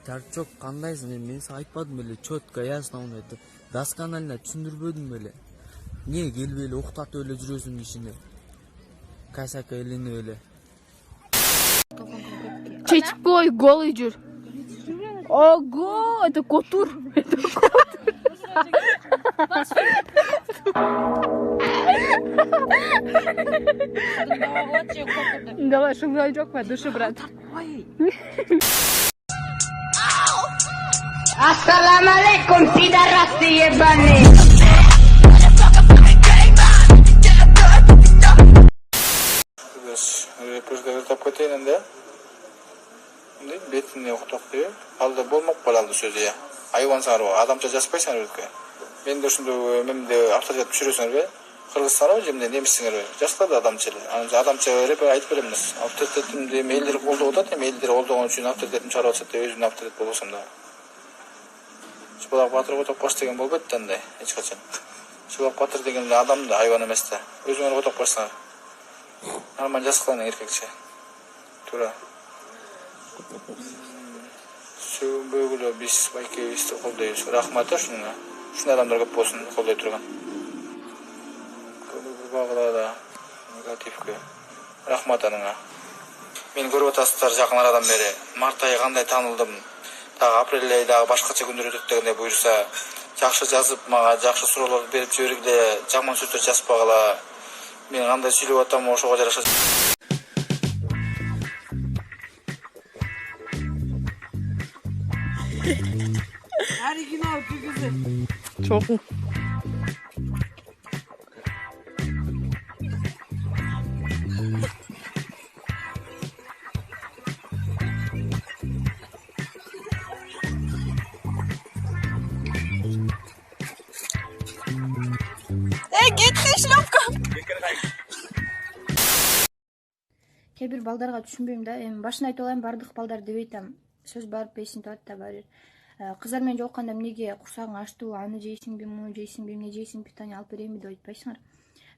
Tarçok qandayсың? Мен сага айтпадым беле, четко ясно уну досконально түшүндүрбөдүм беле. Не келбей эле уктатып эле жүрөсүң ишине. Касака элинип эле. Чечип кой, голый жүр. Ого, это котур. Это котур. Давай, шугай жок па, души, брат. Ассаламу алейкум, пидорасы ебаные. Көзді кетейін енді. Бетіне құтық дейі. Алды болмақ балалды сөзі. Айван саңыр ғой. Адамша жаспайсың өрітке. Мен де үшінді өмімді авторитет мүшіресіңір бе? Қырғызстан ғой жемде немісіңір бе? Жасқады адамшылы. Адамша өріп айтып береміз. Авторитетімді мейлдері қолды отырды. Мейлдері қолдығын үшін авторитетім чару атсатты өзімді авторитет болсам да. Шыбалақ батыр қотақ баш деген бол беттенде. Ешқачан. Шыбалақ батыр деген адамды айван еместі. Өзіңер қотақ башсыңыр. Нормально жасқыланың еркекше. Тура. Сөйін бөгілі біз байкевісті қолдайыз. Рахматы шын адамдар көп болсын қолдай тұрған. Көбі бір бағылада негативке. Рахмат аныңа. Мен көріп атасыздар жақын арадан бері. Март айы қандай танылдым. Тағы апрель айдағы башқаша күндер өтеттігінде бұйырса. Жақшы жазып маға, жақшы сұрауларды беріп жөрігде жаман сөздер жазбағыла. Мен қандай сөйлеп атам ошоға жараша. Оригинал күйгізі. Чоқу. Кетті шлепка. Кээ бир балдарга түшүнбөйм да. Эми башын айтып алайын, бардык балдар деп айтам. Сөз барып эсин туат да баары. Кыздар менен жолукканда эмнеге курсагың ачтыбы, аны жейсиңби, муну жейсиңби, эмне жейсиң, питание алып берейинби деп айтпайсыңар.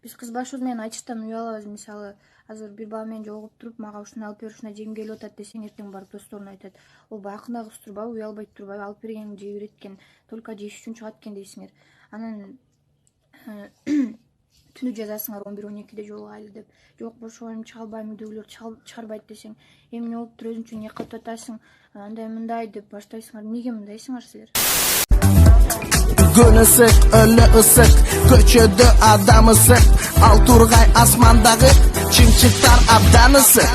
Биз кыз башыбыз менен айтыштан уялабыз. Мисалы, азыр бир бала менен жолугуп туруп, мага ушуну алып бер, ушуна жегим келип атат десең, эртең барып досторуна айтат. Ол байкында кыз турбайбы, уялбай турбайбы, алып бергениң жей берет экен, только жеш үчүн чыгат экен дейсиңер. Анан түнү жазасыңар 11-12-де жолугайлы деп. Жок, бошойм, чыга албайм, үйдөгүлөр чыгарбайт десең, эмне болуптур, өзүң үчүн не кылып атасың, андай мындай деп баштайсыңар. Эмнеге мындайсыңар силер? Gün ısık, ölü ısık, köçödü adam ısık. Al turgay asmandağı, çimçiktar abdan ısık.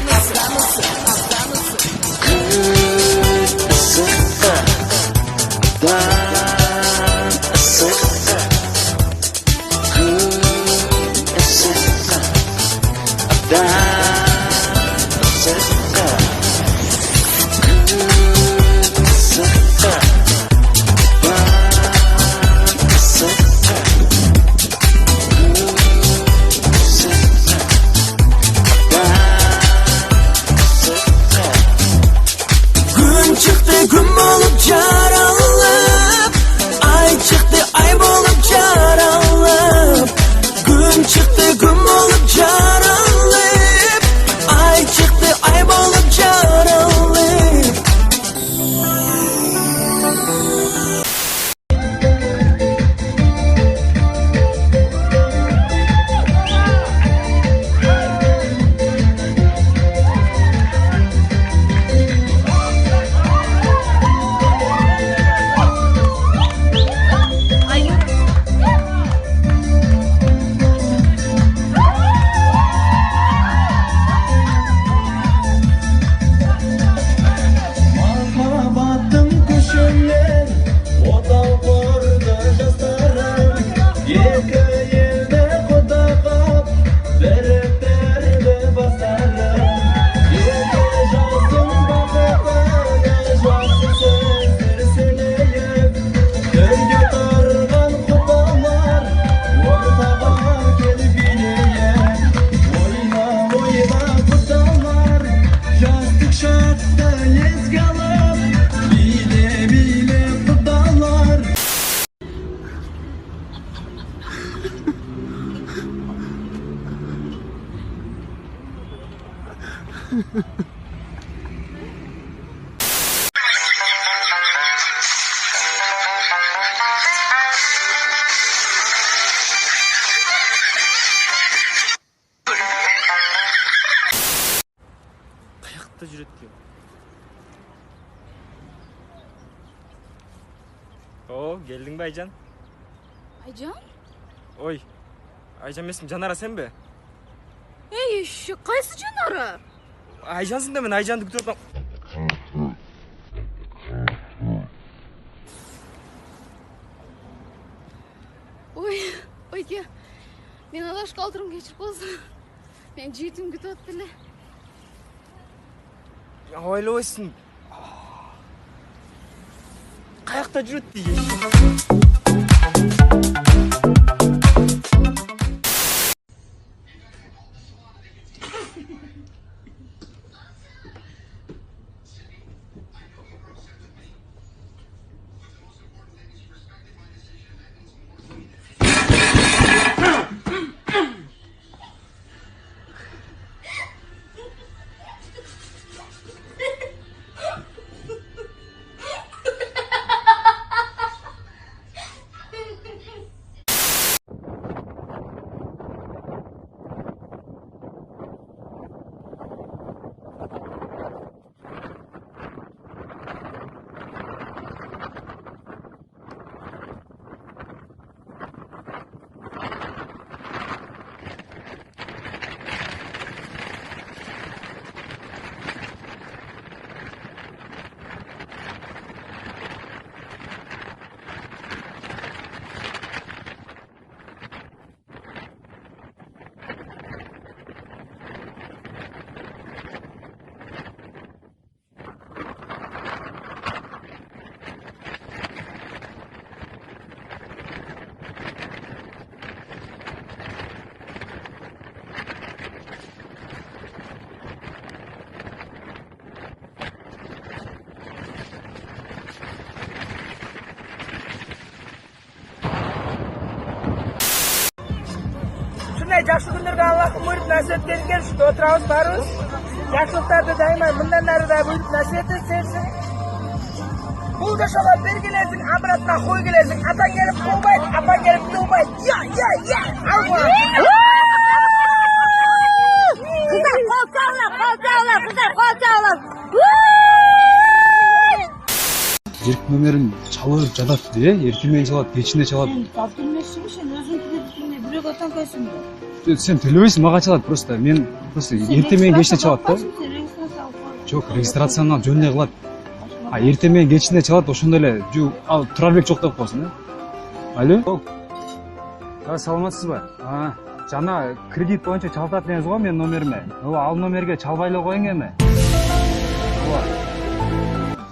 жүрөт экен. О, келдиңби Айжан? Айжан? Ой, Айжан эмесмин, Жанара сенби? Эй, кайсы Жанара? Айжансың да, мен Айжанды күтүп атам. Ой, ке. Мен адашып калтырым, кечирип коесуң. Мен жыйтым күтүп атып эле. Ойлобойсуң. Каякта жүрөт дейт? Shunday yaxshi kunlarga Allohim buyurib nasib etgan ekan, shunda o'tiramiz barimiz. Yaxshiliklarda doimo bundan narida buyurib nasib etsin. Bulda shabab bergilesin, amratna qo'ygilesin. Atan gelip kovmaydi, apan gelip tuvmaydi. Ya. Alma. Kızlar kol sağla. Ерік нөмерін çalып жатат де, ертемен çalат, кечінде çalат. Тап bilmezsin sen, özün tüketimde bürek atan koysun da. Сен төлебейсің, маған çalат просто. Мен просто ертемен кечінде çalат да. Жоқ, регистрацияны жөніне қылат. А ертемен кечінде çalат, ошондой эле. Ал Турарбек жоқ деп коесуң, да? Алло? Саламатсыз ба? Жана кредит боюнча чалтат деңиз го менин номериме. Ал номерге чалбай эле коюң эми.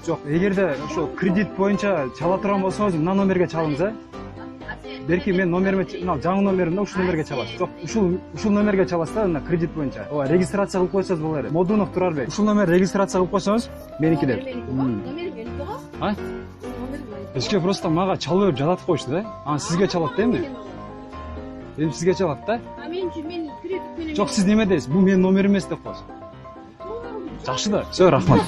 Жоқ, эгерде ошо кредит боюнча чала турган болсоңуз, мына номерге чалыңыз, а? Берки мен номериме, мына жаңы номеримде ушул номерге чаласыз. Жоқ, ушул номерге чаласыз да, мына кредит боюнча. Ооба, регистрация кылып койсоңуз болор. Модунов Турарбек. Ушул номер регистрация кылып койсоңуз, меники деп. А? Эчке просто мага чалып берип жатат коюшту да. Сизге чалат да эми? Эми сизге чалат да? Мен кредит менен. Жоқ, сиз неме дейсиз? Бул менин номерим эмес деп коесуз. Жакшы да. Всё, рахмат.